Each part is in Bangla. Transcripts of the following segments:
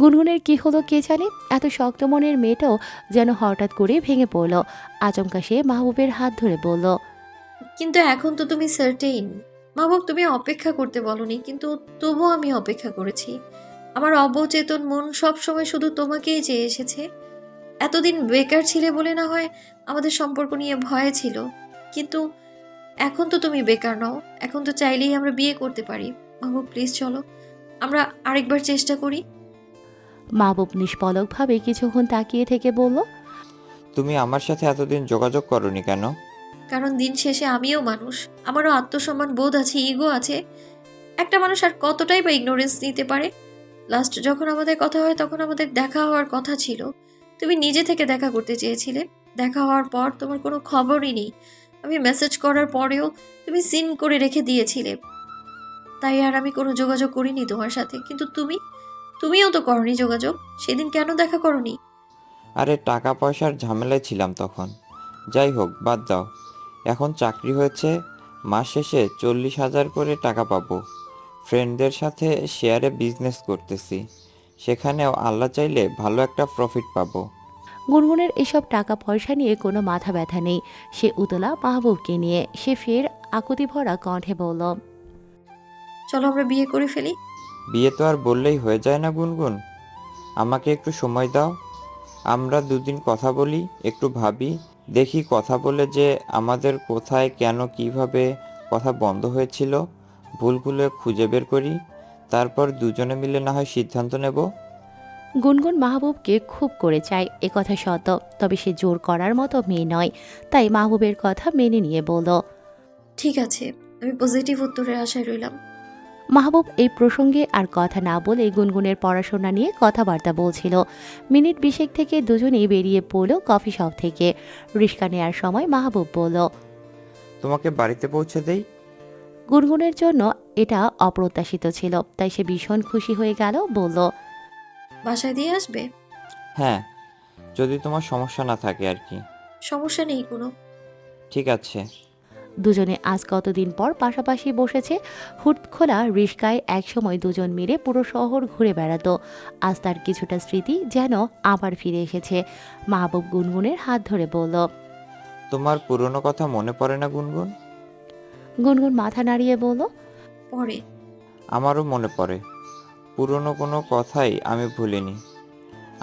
গুনগুনের কি হলো কে জানে, এত শক্ত মনের মেয়েটাও যেন হঠাৎ করে ভেঙে পড়ল। আচমকা সে মাহবুবের হাত ধরে বলল, কিন্তু এখন তো তুমি সার্টেইন। মাহবুব, তুমি অপেক্ষা করতে বলনি, কিন্তু তবুও আমি অপেক্ষা করেছি। আমার অবচেতন মন সবসময় শুধু তোমাকেই চেয়ে এসেছে। এতদিন বেকার ছিলে বলে না হয় আমাদের সম্পর্ক নিয়ে ভয় ছিল, কিন্তু এখন তো তুমি বেকার নও। এখন তো চাইলেই আমরা বিয়ে করতে পারি। মাহবুব, প্লিজ চলো, আমরা আরেকবার চেষ্টা করি। মাহবুব নিষ্পলকভাবে কিছুক্ষণ তাকিয়ে থেকে বলল, তুমি আমার সাথে এতদিন যোগাযোগ করনি কেন? কারণ দিন শেষে আমিও মানুষ, আমারও আত্মসম্মান বোধ আছে, ইগো আছে। একটা মানুষ আর কতটাই বা ইগনোরেন্স নিতে পারে। লাস্ট যখন আমাদের কথা হয় তখন আমাদের দেখা হওয়ার কথা ছিল। তুমি নিজে থেকে দেখা করতে চেয়েছিলে। দেখা হওয়ার পর তোমার কোনো খবরই নেই। আমি মেসেজ করার পরেও তুমি সিন করে রেখে দিয়েছিলে। তাই আর আমি কোনো যোগাযোগ করিনি তোমার সাথে। কিন্তু তুমিও তো করনি যোগাযোগ। সেদিন কেন দেখা করনি? আরে টাকা পয়সার ঝামেলায় ছিলাম তখন। যাই হোক, বাদ দাও। এখন চাকরি হয়েছে, মাস শেষে 40,000 করে টাকা পাবো। ফ্রেন্ডদের সাথে শেয়ারে বিজনেস করতেছি, সেখানেও আল্লাহ চাইলে ভালো একটা প্রফিট পাবো। গুনগুনের এসব টাকা পয়সা নিয়ে কোনো মাথা ব্যথা নেই। সে উতলা মাহবুবকে নিয়ে। সে ফের আকুতি ভরা কণ্ঠে বলল, চলো আমরা বিয়ে করে ফেলি। বিয়ে তো আর বললেই হয়ে যায় না গুনগুন। আমাকে একটু সময় দাও। আমরা দুদিন কথা বলি, একটু ভাবি, দেখি কথা বলে যে আমাদের কোথায় কেন কিভাবে কথা বন্ধ হয়েছিল ভুলগুলো খুঁজে বের করি। তারপর দুজনে মিলে না হয় সিদ্ধান্ত নেব। গুনগুন মাহবুবকে খুব করে চায়, কথা সত্য। তবে সে জোর করার মতো মেয়ে নয়। তাই মাহবুবের কথা মেনে নিয়ে বলল। ঠিক আছে, আমি পজিটিভ উত্তরের আশায় রইলাম। মাহবুব এই প্রসঙ্গে আর কথা না বলে গুনগুনের পড়াশোনা নিয়ে কথাবার্তা বলছিল। মিনিট 20 থেকে দুজনেই বেরিয়ে পড়ল কফি শপ থেকে। রিক্সা নেয়ার সময় মাহবুব বলল, তোমাকে বাড়িতে পৌঁছে দেই। গুনগুনের জন্য এটা অপ্রত্যাশিত ছিল, তাই সে ভীষণ খুশি হয়ে গেল। বলল, বাসায় দিয়ে আসবে? হ্যাঁ, যদি তোমার সমস্যা না থাকে আর কি। সমস্যা নেই কোনো। ঠিক আছে। দুজনে আজ কতদিন পর পাশাপাশি বসেছে। হুট খোলা রিস্কায় একসময় দুজন মিলে পুরো শহর ঘুরে বেড়াতো। আজ তার কিছুটা স্মৃতি যেন আবার ফিরে এসেছে। মাহবুব গুনগুনের হাত ধরে বলল। তোমার পুরনো কথা মনে পড়ে না গুনগুন? গুনগুন মাথা নাড়িয়ে বলল, পরে। আমারও মনে পড়ে। পুরনো কোনো কথাই আমি ভুলিনি।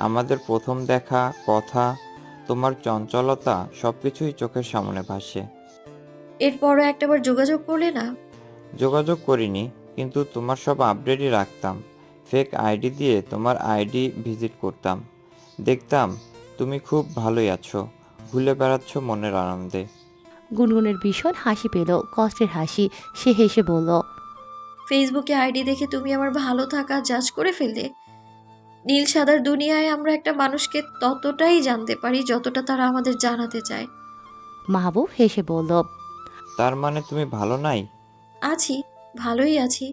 আমাদের প্রথম দেখা, কথা, তোমার চঞ্চলতা সবকিছুই চোখের সামনে ভাসে। এরপরও একটাবার যোগাযোগ করলে না? যোগাযোগ করিনি, কিন্তু তোমার সব আপডেটই রাখতাম। ফেক আইডি দিয়ে তোমার আইডি ভিজিট করতাম। দেখতাম তুমি খুব ভালোই আছো, ঘুরে বেড়াচ্ছ মনের আনন্দে। গুনগুনের ভীষণ হাসি পেল, কষ্টের হাসি। সে হেসে বলল, ফেসবুকে আইডি দেখে তুমি আমার ভালো থাকা জাজ করে ফেললে? নীল সাদার দুনিয়ায় আমরা একটা মানুষকে ততটাই জানতে পারি যতটা তারা আমাদের জানাতে চায়। মাহবুব হেসে বলল। তার মানে তুমি ভালো নাই? আছি, ভালোই আছি।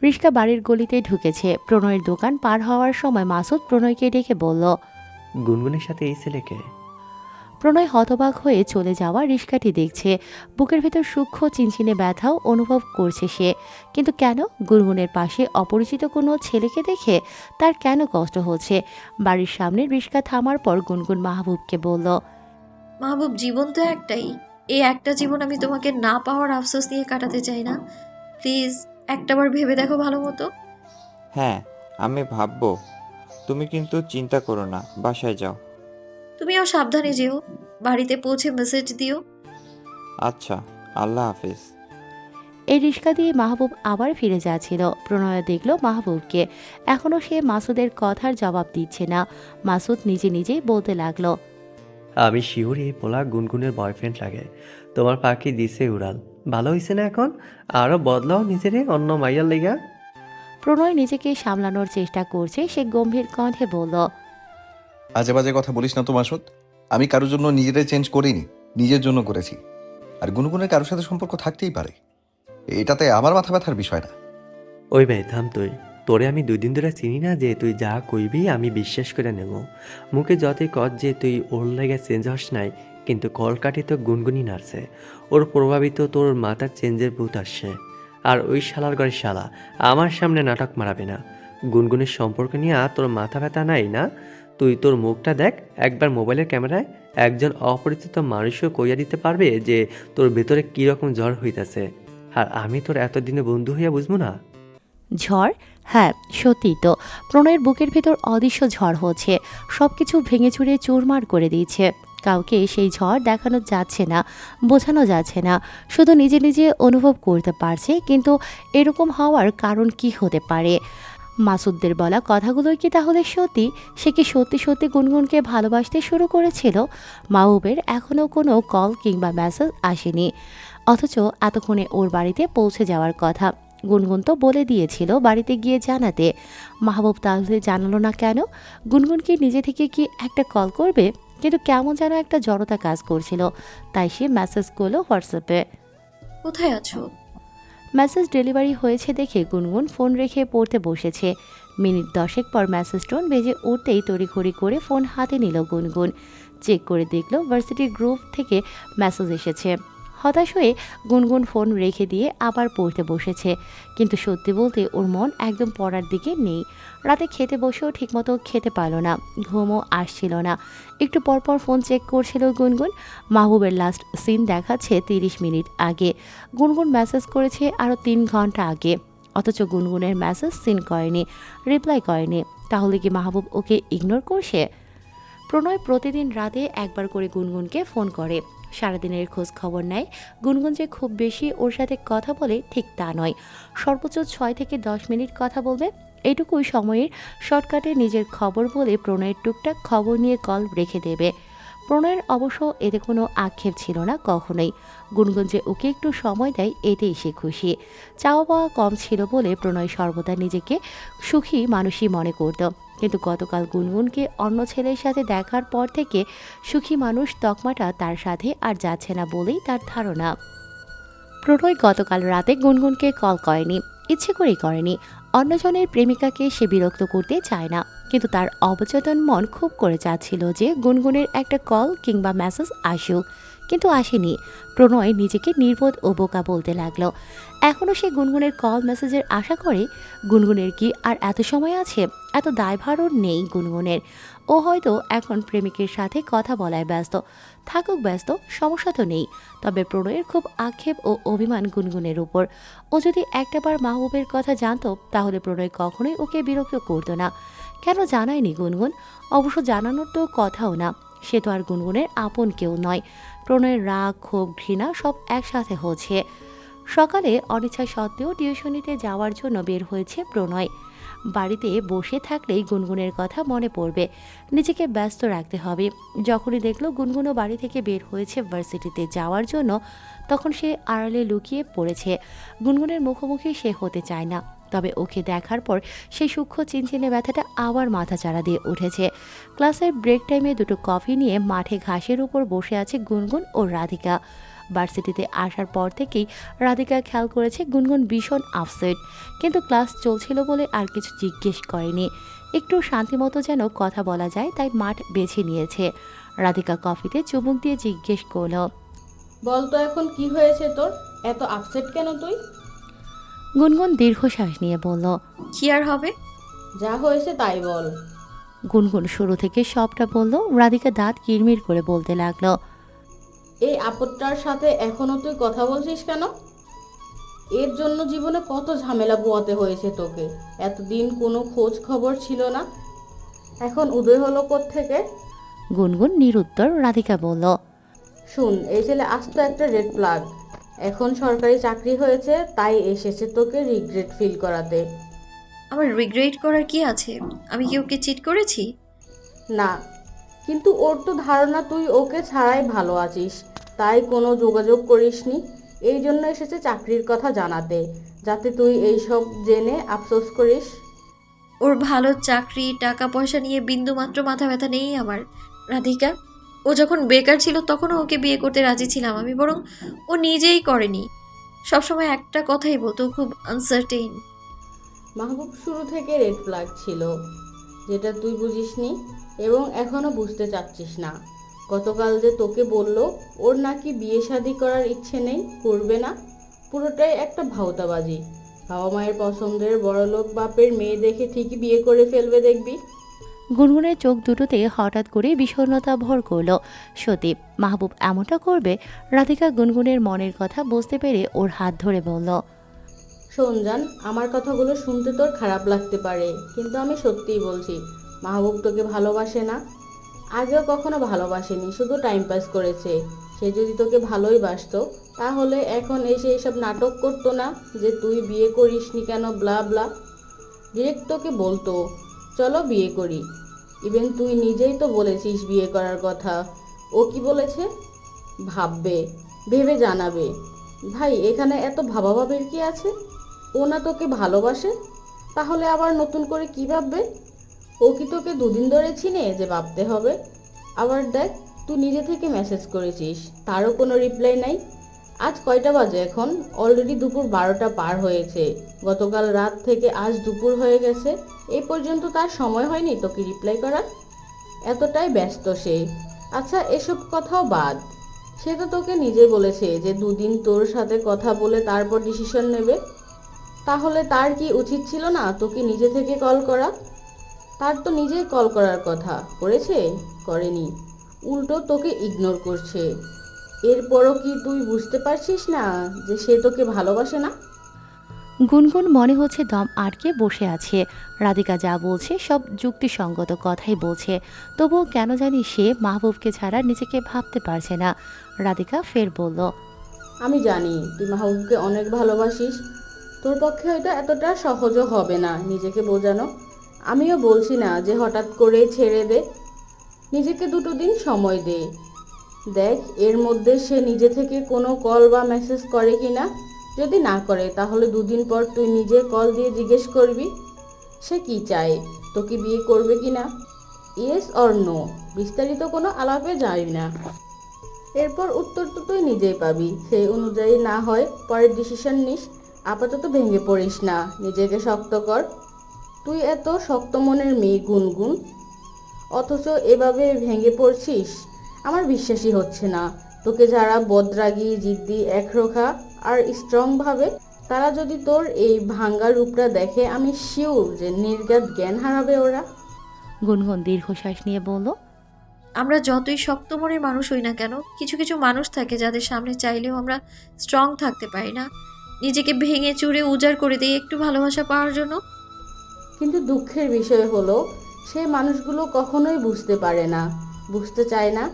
রিস্কা বাড়ির গলিতে ঢুকেছে। প্রণয়ের দোকান পার হওয়ার সময় মাসুদ প্রণয়কে ডেকে বলল। গুনগুনের সাথে এই ছেলেকে? প্রণয় হতবাক হয়ে চলে যাওয়া রিস্কাটি দেখছে। বুকের ভেতর সূক্ষ্ম চিনচিনে ব্যথাও অনুভব করছে সে। কিন্তু কেন? গুনগুনের পাশে অপরিচিত কোনো ছেলেকে দেখে তার কেন কষ্ট হচ্ছে? বাড়ির সামনে রিস্কা থামার পর গুনগুন মাহবুবকে বলল, মাহবুব, জীবন তো একটাই। এই একটা জীবন আমি তোমাকে না পাওয়ার আফসোস নিয়ে কাটাতে চাই না। প্লিজ একটাবার ভেবে দেখো ভালো মতো। হ্যাঁ, আমি ভাববো। তুমি কিন্তু চিন্তা করো না, বাসায় যাও। তুমিও সাবধানে যেও। বাড়িতে পৌঁছে মেসেজ দিও। আচ্ছা, আল্লাহ হাফেজ। এই রিস্কা দিয়ে মাহবুব আবার ফিরে যাচ্ছিল। প্রণয় দেখল মাহবুবকে। এখনও সে মাসুদের কথার জবাব দিচ্ছে না। মাসুদ নিজে নিজেই বলতে লাগলো, আমি শিওর এই পোলা গুনগুনের বয়ফ্রেন্ড লাগে। তোমার পাখি দিছে উড়াল। ভালো হইছে না এখন? আরো বদলাও নিজেরে অন্য মাইয়ার লেগা। প্রণয় নিজেকে সামলানোর চেষ্টা করছে। সে গম্ভীর কণ্ঠে বলল, আজে বাজে কথা বলিস না তো মাসুদ। আমি কারোর জন্য নিজেরাই চেঞ্জ করিনি, নিজের জন্য করেছি। আর গুনগুনের কারোর সাথে সম্পর্ক থাকতেই পারে, এটাতে আমার মাথা ব্যথার বিষয় না। ওই ভাই থাম তুই। তোরে আমি 2 দিন ধরে চিনি না যে তুই যা কইবি আমি বিশ্বাস করে নেব। মুখে যতই কর যে তুই ওর লেগে চেঞ্জ হস নাই, কিন্তু কলকাঠি তো গুনগুনি নাড়ছে। ওর প্রভাবিত তোর মাথার চেঞ্জের ভূত আসছে। আর ওই শালার ঘরের শালা আমার সামনে নাটক মারাবে না। গুনগুনের সম্পর্ক নিয়ে তোর মাথা ব্যথা নাই না? তুই তোর মুখটা দেখ একবার মোবাইলের ক্যামেরায়। একজন অপরিচিত মানুষও কইয়া দিতে পারবে যে তোর ভেতরে কীরকম জ্বর হইতাছে। আর আমি তোর এতদিনে বন্ধু হইয়া বুঝবো না? ঝড়? হ্যাঁ, সত্যিই তো। প্রণয়ের বুকের ভেতর অদৃশ্য ঝড় হচ্ছে, সব কিছু ভেঙে চুরে চুরমার করে দিয়েছে। কাউকে সেই ঝড় দেখানো যাচ্ছে না, বোঝানো যাচ্ছে না, শুধু নিজে নিজে অনুভব করতে পারছে। কিন্তু এরকম হওয়ার কারণ কি হতে পারে? মাসুদদের বলা কথাগুলোই কি তাহলে সত্যি? সে কি সত্যি সত্যি গুনগুনকে ভালোবাসতে শুরু করেছিল? মাহবুবের এখনও কোনো কল কিংবা মেসেজ আসেনি, অথচ এতক্ষণে ওর বাড়িতে পৌঁছে যাওয়ার কথা। গুনগুন তো বলে দিয়েছিল বাড়িতে গিয়ে জানাতে। মাহবুব তাহলে জানালো না কেন? গুনগুন কি নিজে থেকে কি একটা কল করবে? কিন্তু কেমন যেন একটা জড়তা কাজ করছিল, তাই সে মেসেজ করলো হোয়াটসঅ্যাপে। কোথায় আছো? মেসেজ ডেলিভারি হয়েছে দেখে গুনগুন ফোন রেখে পড়তে বসেছে। মিনিট 10 পর মেসেজ টোন বেজে উঠতেই তড়িঘড়ি করে ফোন হাতে নিল গুনগুন। চেক করে দেখল ভার্সিটির গ্রুপ থেকে মেসেজ এসেছে। হতাশ হয়ে গুনগুন ফোন রেখে দিয়ে আবার পড়তে বসেছে। কিন্তু সত্যি বলতে ওর মন একদম পড়ার দিকে নেই। রাতে খেতে বসেও ঠিকমতো খেতে পারল না, ঘুমও আসছিল না। একটু পরপর ফোন চেক করছিল গুনগুন। মাহবুবের লাস্ট সিন দেখাচ্ছে 30 মিনিট আগে। গুনগুন মেসেজ করেছে আরও 3 ঘন্টা আগে, অথচ গুনগুনের মেসেজ সিন করেনি, রিপ্লাই করেনি। তাহলে কি মাহবুব ওকে ইগনোর করছে? প্রণয় প্রতিদিন রাতে একবার করে গুনগুনকে ফোন করে, সারাদিনের খোঁজ খবর নেয়। গুনগুন যে খুব বেশি ওর সাথে কথা বলে ঠিক তা নয়, সর্বোচ্চ 6 থেকে 10 মিনিট কথা বলবে। এটুকুই সময়ের শর্টকাটে নিজের খবর বলে প্রণয়ের টুকটাক খবর নিয়ে কল রেখে দেবে। প্রণয়ের অবশ্য এতে কোনো আক্ষেপ ছিল না কখনোই। গুনগুন যে ওকে একটু সময় দেয় এতেই সে খুশি। চাওয়া পাওয়া কম ছিল বলে প্রণয় সর্বদা নিজেকে সুখী মানুষই মনে করত। কিন্তু গতকাল গুনগুনকে অন্য ছেলের সাথে দেখার পর থেকে সুখী মানুষ তকমাটা তার সাথে আর যাচ্ছে না বলেই তার ধারণা। প্রণয় গতকাল রাতে গুনগুনকে কল করেনি, ইচ্ছে করেই করেনি। অন্যজনের প্রেমিকাকে সে বিরক্ত করতে চায় না, কিন্তু তার অবচেতন মন খুব করে চাচ্ছিল যে গুনগুনের একটা কল কিংবা মেসেজ আসুক, কিন্তু আসেনি। প্রণয় নিজেকে নির্বোধ ও বোকা বলতে লাগলো। এখনও সে গুনগুনের কল মেসেজের আশা করে। গুনগুনের কি আর এত সময় আছে? এত দায়ভারও নেই গুনগুনের। ও হয়তো এখন প্রেমিকের সাথে কথা বলায় ব্যস্ত, থাকুক ব্যস্ত, সমস্যা তো নেই। তবে প্রণয়ের খুব আক্ষেপ ও অভিমান গুনগুনের উপর। ও যদি একটাবার মাহবুবের কথা জানতো তাহলে প্রণয় কখনোই ওকে বিরক্ত করতো না। কেন জানায়নি গুনগুন? অবশ্য জানানোর তো কথাও না, সে তো আর গুনগুনের আপন কেউ নয়। প্রণয়ের রাগ, ক্ষোভ, ঘৃণা সব একসাথে হচ্ছে। সকালে অনিচ্ছা সত্ত্বেও টিউশনিতে যাওয়ার জন্য বের হয়েছে প্রণয়। বাড়িতে বসে থাকলেই গুনগুনের কথা মনে পড়বে, নিজেকে ব্যস্ত রাখতে হবে। যখনই দেখলো গুনগুনও বাড়ি থেকে বের হয়েছে ভার্সিটিতে যাওয়ার জন্য, তখন সে আড়ালে লুকিয়ে পড়েছে। গুনগুনের মুখোমুখি সে হতে চায় না, তবে ওকে দেখার পর সেই সূক্ষ্ম চিনচিনে ব্যথাটা আবার মাথা চাড়া দিয়ে উঠেছে। ক্লাসের ব্রেক টাইমে দুটো কফি নিয়ে মাঠে ঘাসের উপর বসে আছে গুনগুন ও রাধিকা। ভার্সিটিতে আসার পর থেকেই রাধিকা খেয়াল করেছে গুনগুন ভীষণ আপসেট, কিন্তু ক্লাস চলছিল বলে আর কিছু জিজ্ঞেস করেনি। একটু শান্তিমতো যেন কথা বলা যায় তাই মাঠ বেছে নিয়েছে। রাধিকা কফিতে চুমুক দিয়ে জিজ্ঞেস করল, বল তো এখন কি হয়েছে তোর? এত আপসেট কেন তুই? গুনগুন দীর্ঘশ্বাস নিয়ে বলল, কি আর হবে? যা হয়েছে তাই বল। গুনগুন শুরু থেকে সবটা বলল। রাধিকা দাঁত কিরমির করে বলতে লাগলো, এই আপদটার সাথে এখনো তুই কথা বলছিস কেন? এর জন্য জীবনে কত ঝামেলা পোয়াতে হয়েছে তোকে। এতদিন কোনো খোঁজ খবর ছিল না, এখন উদয় হলো থেকে। গুনগুন নিরুত্তর। রাধিকা বলল, শুন, এই ছেলে আস্ত একটা রেড ফ্ল্যাগ। এখন সরকারি চাকরি হয়েছে তাই এসেছে তোকে রিগ্রেট ফিল করাতে। আমার রিগ্রেট করার কি আছে? আমি কি ওকে চিট করেছি? না, কিন্তু ওর তো ধারণা তুই ওকে ছাড়াই ভালো আছিস, তাই কোনো যোগাযোগ করিসনি। এই জন্য এসেছে চাকরির কথা জানাতে, যাতে তুই এইসব জেনে আফসোস করিস। ওর ভালো চাকরি, টাকা পয়সা নিয়ে বিন্দুমাত্র মাথা ব্যথা নেই আমার, রাধিকা। ও যখন বেকার ছিল তখনও ওকে বিয়ে করতে রাজি ছিলাম আমি, বরং ও নিজেই করেনি। সবসময় একটা কথাই বলতো, খুব আনসার্টেইন। মাহবুব শুরু থেকে রেড ফ্ল্যাগ ছিল, যেটা তুই বুঝিসনি এবং এখনো বুঝতে চাচ্ছিস না। গতকাল যে তোকে বলল ওর নাকি বিয়ে শাদী করার ইচ্ছে নেই, করবে না। পুরোটাই একটা ভাওতাবাজি। বাবা মায়ের পছন্দের বড়লোক বাপের মেয়ে দেখে ঠিকই বিয়ে করে ফেলবে দেখবি। গুনগুনের চোখ দুটোতে হঠাৎ করে বিষণ্ণতা ভর করলো। সত্যি মাহবুব এমনটা করবে? রাধিকা গুনগুনের মনের কথা বুঝতে পেরে ওর হাত ধরে বলল, শোন জান, আমার কথাগুলো শুনতে তোর খারাপ লাগতে পারে, কিন্তু আমি সত্যিই বলছি, মাহবুব তোকে ভালোবাসে না। আগেও কখনো ভালোবাসেনি, শুধু টাইম পাস করেছে। সে যদি তোকে ভালোই বাসতো তাহলে এখন এসে এসব নাটক করতো না যে তুই বিয়ে করিসনি কেন, ব্লা ব্লা। ডিরেক্ট তোকে বলতো চলো বিয়ে করি। ইভেন তুই নিজেই তো বলেছিস বিয়ে করার কথা। ও কি বলেছে? ভাববে, ভেবে জানাবে। ভাই, এখানে এত ভাবাভাবির কি আছে? ও না তোকে ভালোবাসে, তাহলে আবার নতুন করে কি ভাববে? ও কি তোকে দুদিন ধরে চিনে যে ভাবতে হবে? আবার দেখ, তুই নিজে থেকে মেসেজ করেছিস, তারও কোনো রিপ্লাই নাই। আজ কয়টা বাজে এখন? অলরেডি দুপুর 12টা পার হয়েছে। গতকাল রাত থেকে আজ দুপুর হয়ে গেছে, এই পর্যন্ত তার সময় হয়নি তোকে রিপ্লাই করার। এতটাই ব্যস্ত সে। আচ্ছা, এসব কথাও বাদ, সে তো তোকে নিজেই বলেছে যে দুদিন তোর সাথে কথা বলে তারপর ডিসিশন নেবে। তাহলে তার কি উচিত ছিল না তোকে নিজে থেকে কল করা? তার তো নিজেই কল করার কথা, করেছে? করেনি, উল্টো তোকে ইগনোর করছে। এরপরও কি তুই বুঝতে পারছিস না যে সে তোকে ভালোবাসে না? গুনগুন মনে হচ্ছে দম আটকে বসে আছে। রাধিকা যা বলছে সব যুক্তিসঙ্গত কথাই বলছে, তবুও কেন জানি সে মাহবুবকে ছাড়া নিজেকে ভাবতে পারছে না। রাধিকা ফের বলল, আমি জানি তুই মাহবুবকে অনেক ভালোবাসিস, তোর পক্ষে হয়তো এতটা সহজও হবে না নিজেকে বোঝানো। আমিও বলছি না যে হঠাৎ করে ছেড়ে দে, নিজেকে দুটো দিন সময় দে। দেখ এর মধ্যে সে নিজে থেকে কোনো কল বা মেসেজ করে কি না। যদি না করে তাহলে দুদিন পর তুই নিজে কল দিয়ে জিজ্ঞেস করবি সে কি চায়, তোকে বিয়ে করবে কি না। ইয়েস অর নো, বিস্তারিত কোনো আলাপে যাই না। এরপর উত্তর তো তুই নিজেই পাবি, সেই অনুযায়ী না হয় পরের ডিসিশন নিস। আপাতত ভেঙে পড়িস না, নিজেকে শক্ত কর। তুই এত শক্ত মনের মেয়ে গুনগুন, অথচ এভাবে ভেঙে পড়ছিস। আমার বিশ্বাসই হচ্ছে না। তোকে যারা বদরাগী, জিদ্দি, একরোখা আর স্ট্রং ভাবে, তারা যদি তোর এই ভাঙ্গা রূপটা দেখে, আমি শিওর যে নির্ঘাত জ্ঞান হারাবে ওরা। গুনগুন দীর্ঘশ্বাস নিয়ে বলল, আমরা যতই শক্ত মনের মানুষ হই না কেন, কিছু কিছু মানুষ থাকে যাদের সামনে চাইলেও আমরা স্ট্রং থাকতে পারি না। নিজেকে ভেঙে চুরে উজাড় করে দিই একটু ভালোবাসা পাওয়ার জন্য। কিন্তু দুঃখের বিষয় হলো সেই মানুষগুলো কখনোই বুঝতে পারে না, বুঝতে চায় না।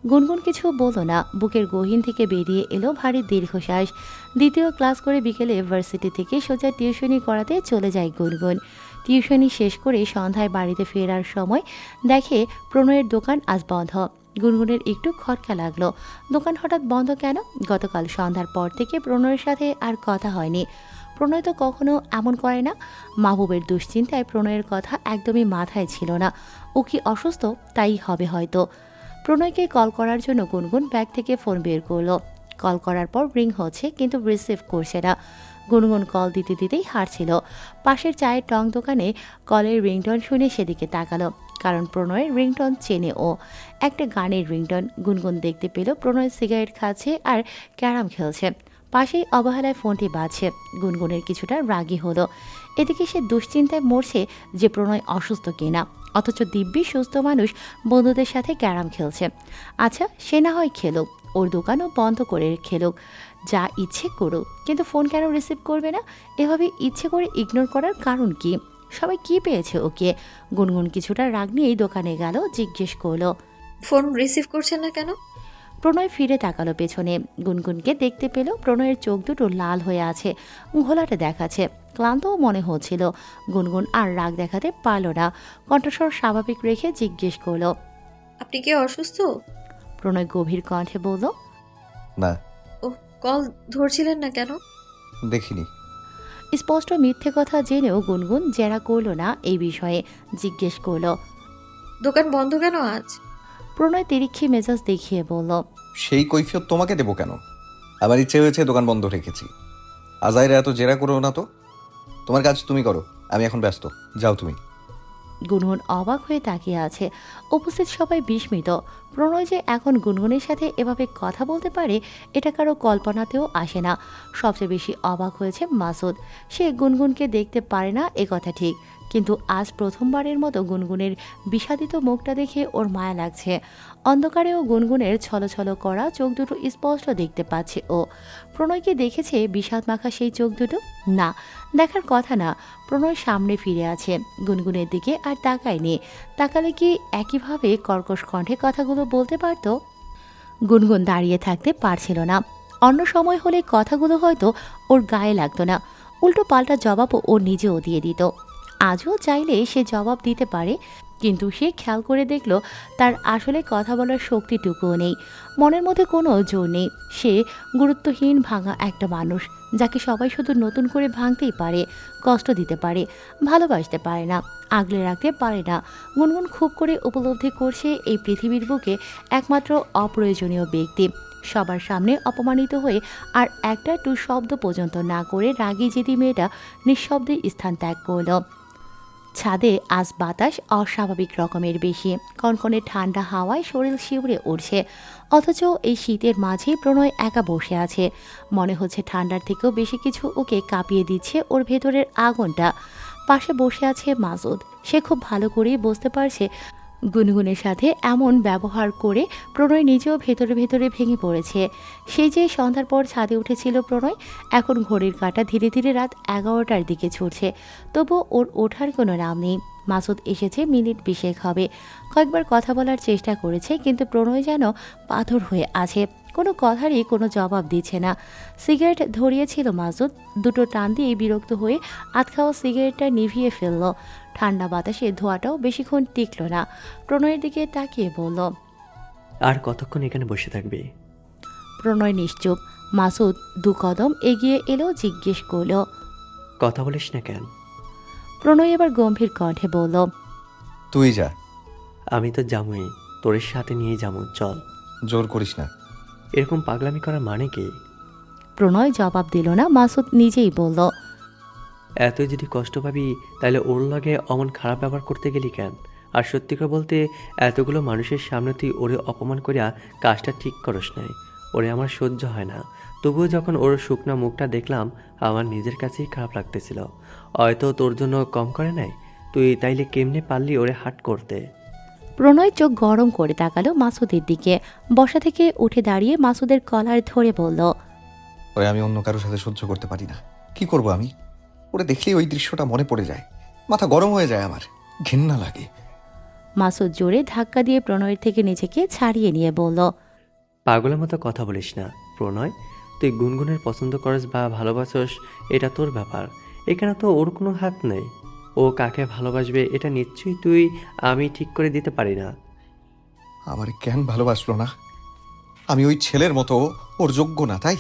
গুনগুন কিছু বলল না। বুকের গহীন থেকে বেরিয়ে এলো ভারী দীর্ঘশ্বাস। দ্বিতীয় ক্লাস করে বিকেলে ভার্সিটি থেকে সোজা টিউশনি করাতে চলে যায় গুনগুন। টিউশনি শেষ করে সন্ধ্যায় বাড়িতে ফেরার সময় দেখে প্রণয়ের দোকান আজ বন্ধ। গুনগুনের একটু খটকা লাগলো, দোকান হঠাৎ বন্ধ কেন? গতকাল সন্ধ্যার পর থেকে প্রণয়ের সাথে আর কথা হয়নি। প্রণয় তো কখনো এমন করে না। মাহবুবের দুশ্চিন্তায় প্রণয়ের কথা একদমই মাথায় ছিল না। ও কি অসুস্থ? তাই হবে হয়তো। প্রণয়কে কল করার জন্য গুনগুন ব্যাগ থেকে ফোন বের করলো। কল করার পর রিং হচ্ছে কিন্তু রিসিভ করছে না। গুনগুন কল দিতে দিতেই হারছিল। পাশের চায়ের টং দোকানে কলের রিংটন শুনে সেদিকে তাকালো, কারণ প্রণয়ের রিংটন চেনে ও। একটা গানের রিংটন। গুনগুন দেখতে পেল প্রণয় সিগারেট খাচ্ছে আর ক্যারাম খেলছে। পাশেই অবহেলায় ফোনটি বাজছে। গুনগুনের কিছুটা রাগী হলো। এদিকে সে দুশ্চিন্তায় মরছে যে প্রণয় অসুস্থ কিনা, অথচ দিব্যি সুস্থ মানুষ বন্ধুদের সাথে ক্যারাম খেলছে। আচ্ছা, সে না হয় খেলুক, ওর দোকানও বন্ধ করে খেলুক, যা ইচ্ছে করুক, কিন্তু ফোন কেন রিসিভ করবে না? এভাবে ইচ্ছে করে ইগনোর করার কারণ কি? সবাই কি পেয়েছে ওকে? গুনগুন কিছুটা রাগ নিয়েই দোকানে গেল, জিজ্ঞেস করলো, ফোন রিসিভ করছেন না কেন? প্রণয় ফিরে তাকালো পেছনে। গুনগুনকে দেখতে পেল প্রণয়ের চোখ দুটো লাল হয়ে আছে, ঘোলাটে দেখাচ্ছে, ক্লান্তও মনে হচ্ছিল। গুনগুন আর রাগ দেখাতে পারল না, কণ্ঠস্বর স্বাভাবিক রেখে জিজ্ঞেস করলো, আপনি কি অসুস্থ? প্রণয় গভীর কণ্ঠে বলল, না, ও, কল ধরছিলেন না কেন? দেখিনি। স্পষ্ট মিথ্যে কথা জেনেও গুনগুন জেরা করল না এই বিষয়ে, জিজ্ঞেস করলো, দোকান বন্ধ কেন আজ? প্রণয় তিরিক্ষি মেজাজ দেখিয়ে বলল, সেই কৈফিয়ত তোমাকে দেবো কেন? আমার ইচ্ছে হয়েছে দোকান বন্ধ রেখেছি। আজাইরা এত জেরা করো না তো। তোমার কাজ তুমি করো, আমি এখন ব্যস্ত, যাও তুমি। গুনগুন অবাক হয়ে তাকিয়ে আছে। উপস্থিত সবাই বিস্মিত। প্রণয় যে এখন গুনগুনের সাথে এভাবে কথা বলতে পারে এটা কারো কল্পনাতেও আসে না। সবচেয়ে বেশি অবাক হয়েছে মাসুদ। সে গুনগুনকে দেখতে পারে না এ কথা ঠিক, কিন্তু আজ প্রথমবারের মতো গুনগুনের বিষাদিত মুখটা দেখে ওর মায়া লাগছে। অন্ধকারেও গুনগুনের ছলছল করা চোখ দুটো স্পষ্ট দেখতে পাচ্ছে ও। প্রণয় কি দেখেছে বিষাদ মাখা সেই চোখ দুটো? না, দেখার কথা না। প্রণয় সামনে ফিরে আছে, গুনগুনের দিকে আর তাকায়নি। তাকালে কি একইভাবে কর্কশ কণ্ঠে কথাগুলো বলতে পারত? গুনগুন দাঁড়িয়ে থাকতে পারছিল না। অন্য সময় হলে কথাগুলো হয়তো ওর গায়ে লাগতো না, উল্টো পাল্টা জবাবও ও নিজেও দিয়ে দিত। আজও চাইলে সে জবাব দিতে পারে, কিন্তু সে খেয়াল করে দেখল তার আসলে কথা বলার শক্তিটুকুও নেই। মনের মধ্যে কোনো জোর নেই। সে গুরুত্বহীন ভাঙা একটা মানুষ, যাকে সবাই শুধু নতুন করে ভাঙতেই পারে, কষ্ট দিতে পারে, ভালোবাসতে পারে না, আগলে রাখতে পারে না। গুনগুন খুব করে উপলব্ধি করছে এই পৃথিবীর বুকে একমাত্র অপ্রয়োজনীয় ব্যক্তি। সবার সামনে অপমানিত হয়ে আর একটা টু শব্দ পর্যন্ত না করে রাগী জেদি মেয়েটা নিঃশব্দে স্থান ত্যাগ করল। ছাদে আজ বাতাস অস্বাভাবিক রকমের বেশি। কনকনে ঠান্ডা হাওয়ায় শরীর শিউরে উঠছে, অথচ এই শীতের মাঝেই প্রণয় একা বসে আছে। মনে হচ্ছে ঠান্ডার থেকেও বেশি কিছু ওকে কাঁপিয়ে দিচ্ছে ওর ভেতরের আগুনটা। পাশে বসে আছে মাসুদ। সে খুব ভালো করেই বুঝতে পারছে গুনগুনের সাথে এমন ব্যবহার করে প্রণয় নিজেও ভেতরে ভেতরে ভেঙে পড়েছে। সেই যে সন্ধ্যার পর ছাদে উঠেছিল প্রণয়, এখন ঘড়ির কাঁটা ধীরে ধীরে রাত 11টার দিকে ছুটছে, তবুও ওর ওঠার কোনো নাম নেই। মাসুদ এসেছে মিনিট 20 হবে। কয়েকবার কথা বলার চেষ্টা করেছে, কিন্তু প্রণয় যেন পাথর হয়ে আছে, কোনো কথারই কোনো জবাব দিচ্ছে না। সিগারেট ধরিয়েছিল মাসুদ, দুটো টান দিয়ে বিরক্ত হয়ে আধ খাওয়া সিগারেটটা নিভিয়ে ফেলল। ঠান্ডা বাতাসে ধোঁয়াটাও বেশিক্ষণ টিকল না। প্রণয়ের দিকে তাকিয়ে বলল, আর কতক্ষণ এখানে বসে থাকবি? প্রণয় নিশ্চুপ। মাসুদ 2 কদম এগিয়ে এলো, জিজ্ঞেস করল, কথা বলিস না কেন? প্রণয় এবার গম্ভীর কণ্ঠে বলল, তুই যা। আমি তো যামই, তোর সাথে নিয়ে যাবো, চল। জোর করিস না। এরকম পাগলামি করার মানে কি? প্রণয় জবাব দিল না। মাসুদ নিজেই বলল, এতই যদি কষ্ট পাবি তাহলে ওর লগে অমন খারাপ ব্যবহার করতে গেলি কেন? আর সত্যি করে বলতে, এতগুলো মানুষের সামনে তুই ওরে অপমান করিয়া কাজটা ঠিক করস নাই। ওরে আমার সহ্য হয় না। তবুও যখন ওর শুকনা মুখটা দেখলাম, আমার নিজের কাছেই খারাপ লাগতেছিল। হয়তো তোর জন্য কম করে নাই। তুই তাইলে কেমনে পারলি ওরে হাট করতে? প্রণয় চোখ গরম করে তাকালো মাসুদের দিকে। বসা থেকে উঠে দাঁড়িয়ে মাসুদের কলার ধরে বলল, ওরে আমি অন্য কারোর সাথে সহ্য করতে পারি না। কি করব আমি? ওরে দেখলেই ওই দৃশ্যটা মনে পড়ে যায়, মাথা গরম হয়ে যায়, আমার ঘেন্না লাগে। মাসুদ জোরে ধাক্কা দিয়ে প্রণয়ের থেকে নিজেকে ছাড়িয়ে নিয়ে বলল, পাগলের মতো কথা বলিস না প্রণয়। তুই গুনগুনের পছন্দ করস বা ভালোবাসস, এটা তোর ব্যাপার। এখানে তো ওর কোনো হাত নেই। ও কাকে ভালোবাসবে এটা নিশ্চয়ই আমি ঠিক করে দিতে পারি না। আমার কেন ভালোবাসলো না? আমি ওই ছেলের মতো ওর যোগ্য না, তাই?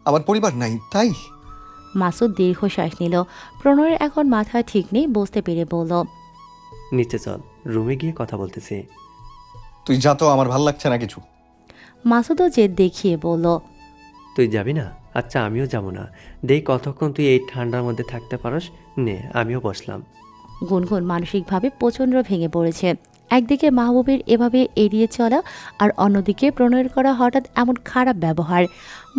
আমার পরিবার নাই, তাই? মাসুদ দীর্ঘশ্বাস নিল। প্রণয়ের এখন মাথা ঠিক নেই, বুঝতে পেরে বলল, নিচে চল, রুমে গিয়ে কথা বলতেছি। তুই যা তো, আমার ভাল লাগছে না কিছু। মাসুদও জেদ দেখিয়ে বলল, তুই যাবি না? আচ্ছা, আমিও যাব না। দেখ কতক্ষণ তুই এই ঠান্ডার মধ্যে থাকতে পারস। নে, আমিও বসলাম। গুনগুন মানসিকভাবে প্রচণ্ড ভেঙে পড়েছে। একদিকে মাহবুবের এভাবে এড়িয়ে চলা, আর অন্যদিকে প্রণয়ের করা হঠাৎ এমন খারাপ ব্যবহার।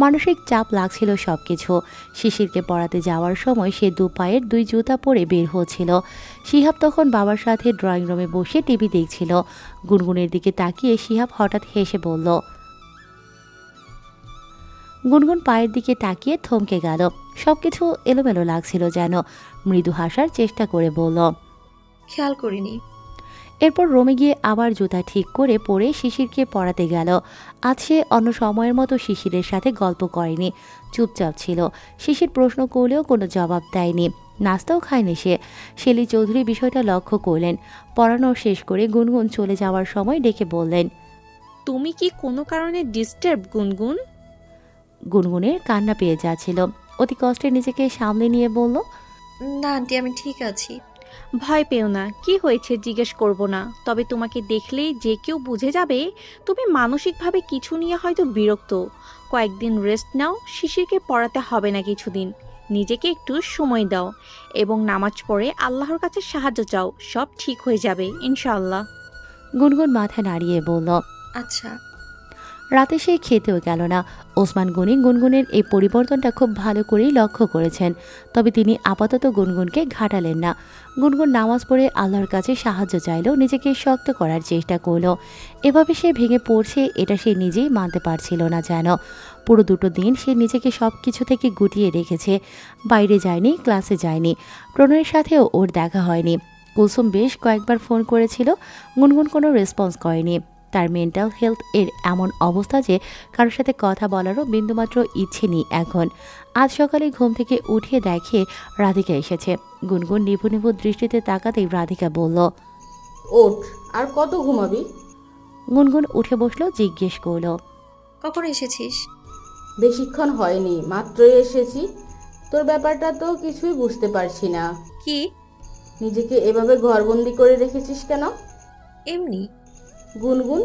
মানসিক চাপ লাগছিল সব কিছু। শিশিরকে পড়াতে যাওয়ার সময় সে 2 পায়ের 2 জুতা পরে বের হচ্ছিল। শিহাব তখন বাবার সাথে ড্রয়িং রুমে বসে টিভি দেখছিল। গুনগুনের দিকে তাকিয়ে শিহাব হঠাৎ হেসে বলল। গুনগুন পায়ের দিকে তাকিয়ে থমকে গেল। সবকিছু এলোমেলো লাগছিল যেন। মৃদু হাসার চেষ্টা করে বলল, খেয়াল করিনি। এরপর রুমে গিয়ে আবার জুতা ঠিক করে পরে শিশিরকে পড়াতে গেল। আজ সে অন্য সময়ের মতো শিশিরের সাথে গল্প করেনি, চুপচাপ ছিল। শিশির প্রশ্ন করলেও কোনো জবাব দেয়নি, নাস্তাও খায়নি সে। শেলি চৌধুরী বিষয়টা লক্ষ্য করলেন। পড়ানো শেষ করে গুনগুন চলে যাওয়ার সময় ডেকে বললেন, তুমি কি কোনো কারণে ডিস্টার্ব গুনগুন? গুনগুনের কান্না পেয়ে যাচ্ছিল। অতি কষ্টে নিজেকে সামলে নিয়ে বলল, না আন্টি, আমি ঠিক আছি। ভয় পেও না, কি হয়েছে জিজ্ঞেস করব না। তবে তোমাকে দেখলেই যে কেউ বুঝে যাবে তুমি মানসিকভাবে কিছু নিয়ে হয়তো বিরক্ত। কয়েকদিন রেস্ট নাও, শিশিরকে পড়াতে হবে না কিছুদিন। নিজেকে একটু সময় দাও এবং নামাজ পড়ে আল্লাহর কাছে সাহায্য চাও, সব ঠিক হয়ে যাবে ইনশাআল্লাহ। গুনগুন মাথা নাড়িয়ে বলল। আচ্ছা। রাতে সে খেতেও গেল না। ওসমান গনি গুনগুনের এই পরিবর্তনটা খুব ভালো করেই লক্ষ্য করেছেন, তবে তিনি আপাতত গুনগুনকে ঘাটালেন না। গুনগুন নামাজ পড়ে আল্লাহর কাছে সাহায্য চাইল, নিজেকে শক্ত করার চেষ্টা করলো। এভাবে সে ভেঙে পড়ছে এটা সে নিজেই মানতে পারছিল না যেন। পুরো 2 দিন সে নিজেকে সব কিছু থেকে গুটিয়ে রেখেছে। বাইরে যায়নি, ক্লাসে যায়নি, প্রণয়ের সাথেও ওর দেখা হয়নি। কুলসুম বেশ কয়েকবার ফোন করেছিল, গুনগুন কোনো রেসপন্স করেনি। তার মেন্টাল হেলথ এর এমন অবস্থা যে কারোর সাথে কথা বলারও বিন্দুমাত্র ইচ্ছে নেই এখন। আজ সকালে ঘুম থেকে উঠে দেখে রাধিকা এসেছে। গুনগুন নিভু নিভু দৃষ্টিতে তাকাতেই রাধিকা বলল, ওঠ, আর কত ঘুমাবি? গুনগুন উঠে বসলো, জিজ্ঞেস করলো, কখন এসেছিস? বেশিক্ষণ হয়নি, মাত্রই এসেছি। তোর ব্যাপারটা তো কিছুই বুঝতে পারছি না। কি? নিজেকে এভাবে ঘরবন্দি করে রেখেছিস কেন? এমনি। গুনগুন,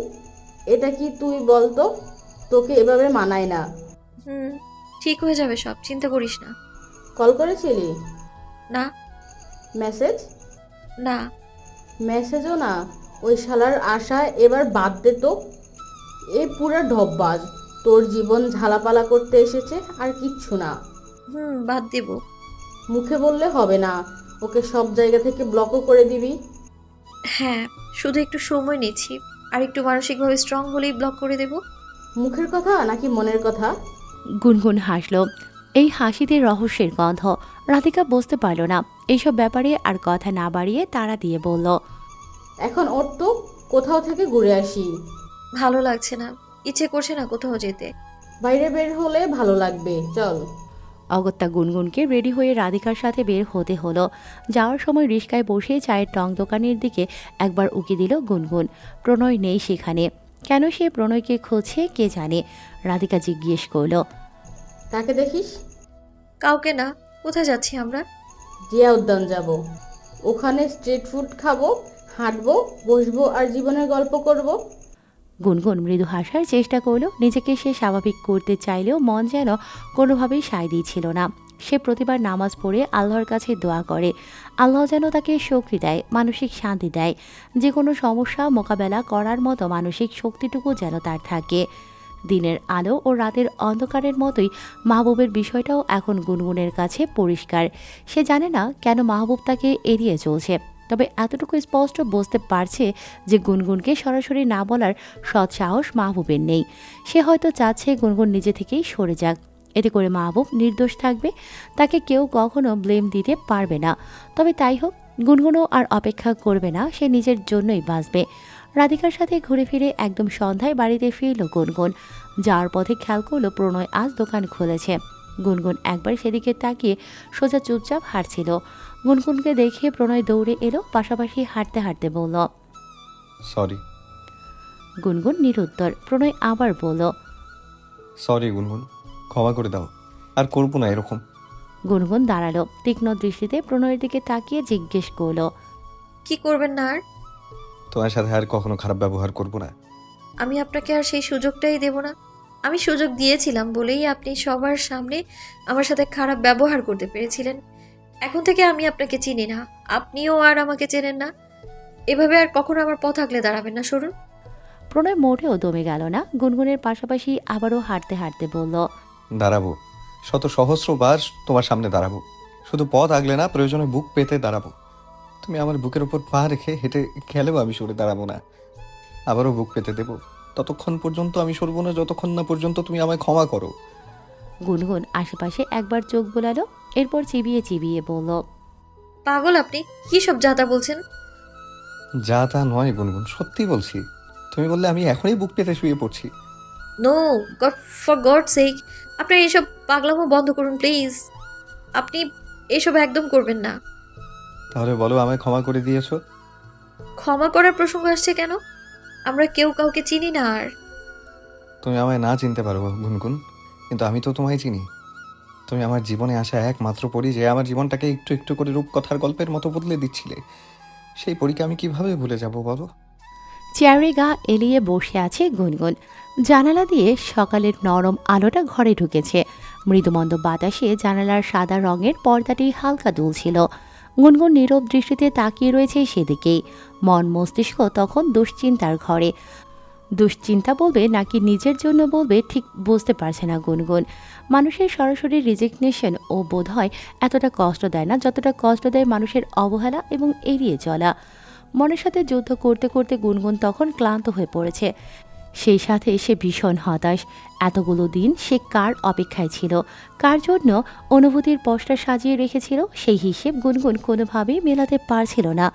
এটা কি তুই বলতো? তোকে এভাবে মানায় না। ঠিক হয়ে যাবে সব, চিন্তা করিস না। কল করেছিলি? না। মেসেজ? না। মেসেজও না? ওই শালার আশা এবার বাদ দে তো। এ পুরা ঢপবাজ, তোর জীবন ঝালাপালা করতে এসেছে, আর কিচ্ছু না। বাদ দেব। মুখে বললে হবে না, ওকে সব জায়গা থেকে ব্লকও করে দিবি। হ্যাঁ, শুধু একটু সময় নিচ্ছি, আর একটু মানসিকভাবে স্ট্রং হলেই ব্লক করে দেব। মুখের কথা নাকি মনের কথা? গুনগুন হাসল। এই হাসিতে রহস্যের গন্ধ। রাধিকা বুঝতে পারল না। এইসব ব্যাপারে আর কথা না বাড়িয়ে তাড়া দিয়ে বলল, এখন ওর তো কোথাও থেকে ঘুরে আসি। ভালো লাগছে না, ইচ্ছে করছে না কোথাও যেতে। বাইরে বের হলে ভালো লাগবে, চল। অগত্যা গুনগুনকে রেডি হয়ে রাধিকার সাথে বের হতে হলো। যাওয়ার সময় রিস্কায় বসে চায়ের টং দোকানের দিকে একবার উকি দিল গুনগুন। প্রণয় নেই সেখানে। কেন সে প্রণয়কে খুঁজছে কে জানে। রাধিকা জিজ্ঞেস করল, কাকে দেখিস? কাউকে না। কোথায় যাচ্ছি আমরা? জিয়া উদ্যান যাব। ওখানে স্ট্রিট ফুড খাবো, হাঁটবো, বসবো আর জীবনের গল্প করব। গুনগুন মৃদু হাসার চেষ্টা করল। নিজেকে সে স্বাভাবিক করতে চাইলেও মন যেন কোনোভাবেই সায় দিচ্ছিল না। সে প্রতিবার নামাজ পড়ে আল্লাহর কাছে দোয়া করে আল্লাহ যেন তাকে শক্তি দেয়, মানসিক শান্তি দেয়, যে কোনো সমস্যা মোকাবেলা করার মতো মানসিক শক্তিটুকু যেন তার থাকে। দিনের আলো ও রাতের অন্ধকারের মতোই মাহবুবের বিষয়টাও এখন গুনগুনের কাছে পরিষ্কার। সে জানে না কেন মাহবুব তাকে এড়িয়ে চলছে, তবে এতটুকু স্পষ্ট বুঝতে পারছে যে গুনগুনকে সরাসরি না বলার সৎ সাহস মাহবুবের নেই। সে হয়তো চাচ্ছে গুনগুন নিজে থেকেই সরে যাক, এতে করে মাহবুব নির্দোষ থাকবে, তাকে কেউ কখনো ব্লেম দিতে পারবে না। তবে তাই হোক, গুনগুনও আর অপেক্ষা করবে না, সে নিজের জন্যই বাঁচবে। রাধিকার সাথে ঘুরে ফিরে একদম সন্ধ্যায় বাড়িতে ফিরল গুনগুন। যাওয়ার পথে খেয়াল করলো প্রণয় আজ দোকান খুলেছে। গুনগুন একবার সেদিকে তাকিয়ে সোজা চুপচাপ হাঁটছিল। গুনগুনকে দেখে প্রণয় দৌড়ে এলো, পাশাপাশি হাঁটতে হাঁটতে বলল, সরি। গুনগুন নিরুত্তর। প্রণয় আবার বলল, সরি গুনগুন, ক্ষমা করে দাও, আর করবো না এরকম। গুনগুন দাঁড়ালো, তীক্ষ্ণ দৃষ্টিতে প্রণয়ের দিকে তাকিয়ে জিজ্ঞেস করলো, কি করবেন না আর? তোমার সাথে আর কখনো খারাপ ব্যবহার করবো না। আমি আপনাকে আর সেই সুযোগটাই দেব না। আমি সুযোগ দিয়েছিলাম বলেই আপনি সবার সামনে আমার সাথে খারাপ ব্যবহার করতে পেরেছিলেন। এখন থেকে আমি আপনাকে চিনি না, আপনিও আর আমাকে চেনেন না। এভাবে আর কখনো আমার পথ আগলে দাঁড়াবেন না, সরুন। প্রণয় মোটেও দমে গেল না। গুনগুনের পাশাপাশি আবারও হাঁটতে হাঁটতে বলল, দাঁড়াবো, শত সহস্রবার তোমার সামনে দাঁড়াবো, শুধু পথ আগলে না, প্রয়োজনে বুক পেতে দাঁড়াবো। তুমি আমার বুকের উপর পা রেখে হেঁটে গেলেও আমি সরে দাঁড়াবো না, আবারও বুক পেতে দেবো। ততক্ষণ পর্যন্ত আমি সরবো না যতক্ষণ না পর্যন্ত তুমি আমায় ক্ষমা করো। গুনগুন আশেপাশে একবার চোখ বোলালো, এরপর চিবিয়ে চিবিয়ে বলল, পাগল আপনি, কি সব যাতা বলছেন? যা তা নয় গুনগুন, সত্যি বলছি। তুমি বললে আমি এখনই বুক পেতে শুয়ে পড়ছি। নো, ফর গড সেক, আপনার এইসব পাগলামো বন্ধ করুন প্লিজ। আপনি এসব একদম করবেন না। তাহলে বলো, আমায় ক্ষমা করে দিয়েছো? ক্ষমা করার প্রসঙ্গ আসছে কেন? আমরা কেউ কাউকে চিনি না আর। তুমি আমায় না চিনতে পারো গুনগুন, কিন্তু আমি তো তোমায় চিনি। তুমি আমার জীবনে আসা একমাত্র পরী, যে আমার জীবনটাকে একটু একটু করে রূপকথার গল্পের মতো বদলে দিচ্ছিলে। সেই পরীকে আমি কিভাবে ভুলে যাব বলো? চেয়ারে গা এলিয়ে বসে আছে গুনগুন। জানালা দিয়ে সকালের নরম আলোটা ঘরে ঢুকেছে। মৃদুমন্দ বাতাসে জানালার সাদা রঙের পর্দাটি হালকা দুলছিল। গুনগুন নীরব দৃষ্টিতে তাকিয়ে রয়েছে সেদিকেই। মন মস্তিষ্ক তখন দুশ্চিন্তার ঘরে। দুশ্চিন্তা বলবে নাকি নিজের জন্য বলবে ঠিক বুঝতে পারছে না গুনগুন। মানুষের সরাসরি রিজিগনেশন ও বোধহয় এতটা কষ্ট দেয় না যতটা কষ্ট দেয় মানুষের অবহেলা এবং এড়িয়ে চলা। মনের সাথে যুদ্ধ করতে করতে গুনগুন তখন ক্লান্ত হয়ে পড়েছে। সেই সাথে সে ভীষণ হতাশ। এতগুলো দিন সে কার অপেক্ষায় ছিল, কার জন্য অনুভূতির পশটা সাজিয়ে রেখেছিল, সেই হিসেব গুনগুন কোনোভাবেই মেলাতে পারছিল না।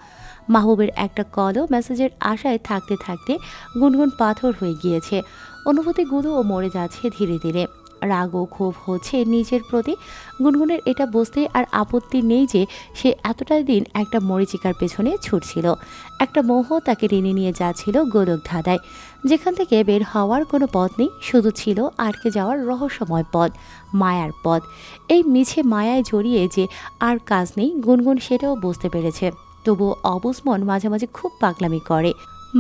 মাহবুবের একটা কল ও মেসেজের আশায় থাকতে থাকতে গুনগুন পাথর হয়ে গিয়েছে। অনুভূতিগুলোও মরে যাচ্ছে ধীরে ধীরে। রাগ ও ক্ষোভ হচ্ছে নিজের প্রতি। গুনগুনের এটা বুঝতে আর আপত্তি নেই যে সে এতটা দিন একটা মরীচিকার পেছনে ছুটছিল। একটা মোহ তাকে টেনে নিয়ে যাচ্ছিল গোলক ধাঁধায়, যেখান থেকে বের হওয়ার কোনো পথ নেই, শুধু ছিল আটকে যাওয়ার রহস্যময় পথ, মায়ার পথ। এই মিছে মায়ায় জড়িয়ে যে আর কাজ নেই, গুনগুন সেটাও বুঝতে পেরেছে। তবুও অবুঝ মন মাঝে মাঝে খুব পাগলামি করে।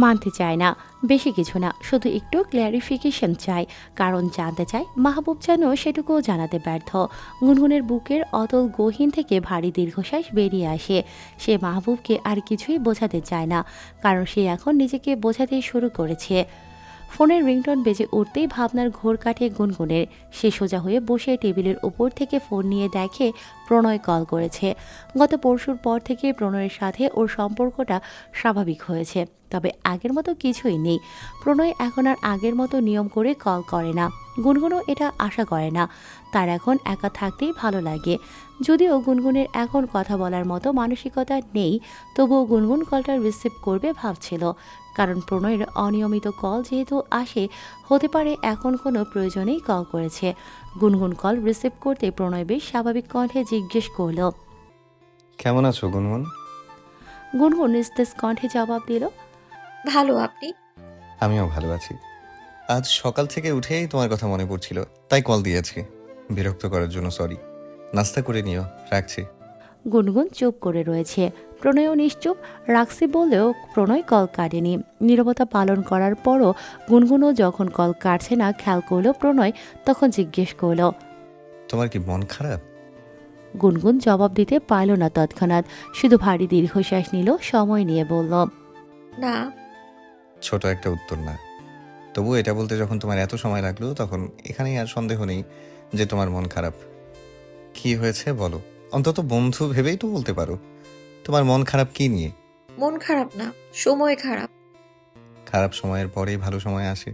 মানতে চায় না, বেশি কিছু না, শুধু একটু ক্ল্যারিফিকেশন চায়। কারণ জানতে চায় মাহবুব যেন সেটুকুও জানাতে ব্যর্থ। গুনগুনের বুকের অতল গহীন থেকে ভারী দীর্ঘশ্বাস বেরিয়ে আসে। সে মাহবুবকে আর কিছুই বোঝাতে চায় না, কারণ সে এখন নিজেকে বোঝাতে শুরু করেছে। ফোনের রিংটোন বেজে উঠতেই ভাবনার ঘোর কাটে গুনগুনের। সে সোজা হয়ে বসে টেবিলের উপর থেকে ফোন নিয়ে দেখে প্রণয় কল করেছে। গত পরশুর পর থেকে প্রণয়ের সাথে ওর সম্পর্কটা স্বাভাবিক হয়েছে, তবে আগের মতো কিছুই নেই। প্রণয় এখন আর আগের মতো নিয়ম করে কল করে না। গুনগুনও এটা আশা করে না। তার এখন একা থাকতেই ভালো লাগে। যদিও গুনগুনের এখন কথা বলার মতো মানসিকতা নেই, তবুও গুনগুন কলটা রিসিভ করবে ভাবছিল। কারণ প্রণয়ের অনিয়মিত কল যেহেতু আসে, হতে পারে এখন কোনো প্রয়োজনেই কল করেছে। গুনগুন কল রিসিভ করতে প্রণয় বেশ স্বাভাবিক কণ্ঠে জিজ্ঞেস করল। কেমন আছো গুনগুন? গুনগুন নিস্তেজ কণ্ঠে জবাব দিল, ভালো, আপনি? আমিও ভালো আছি। আজ সকাল থেকে উঠেই তোমার কথা মনে পড়ছিল, তাই কল দিয়েছি। বিরক্ত করার জন্য সরি। নাস্তা করে নিও, রাখছি। গুনগুন চুপ করে রয়েছে। প্রণয়ও নিশ্চুপ। রাখছি বললেও প্রণয় কল কাটেনি। নীরবতা পালন করার পরও গুনগুনও যখন কল কাটছে না খেয়াল করলো প্রণয়, তখন জিজ্ঞেস করল। তোমার কি মন খারাপ? গুনগুন জবাব দিতে পারল না তৎক্ষণাৎ, শুধু ভারী দীর্ঘশ্বাস নিল, সময় নিয়ে বলল, না। ছোট একটা উত্তর না, তবু এটা বলতে যখন তোমার এত সময় লাগলো, তখন এখানেই আর সন্দেহ নেই যে তোমার মন খারাপ। কি হয়েছে বলো, অন্তত বন্ধু ভেবেই তো বলতে পারো। তোমার মন খারাপ কি নিয়ে? মন খারাপ না, সময় খারাপ। খারাপ সময়ের পরেই ভালো সময় আসে।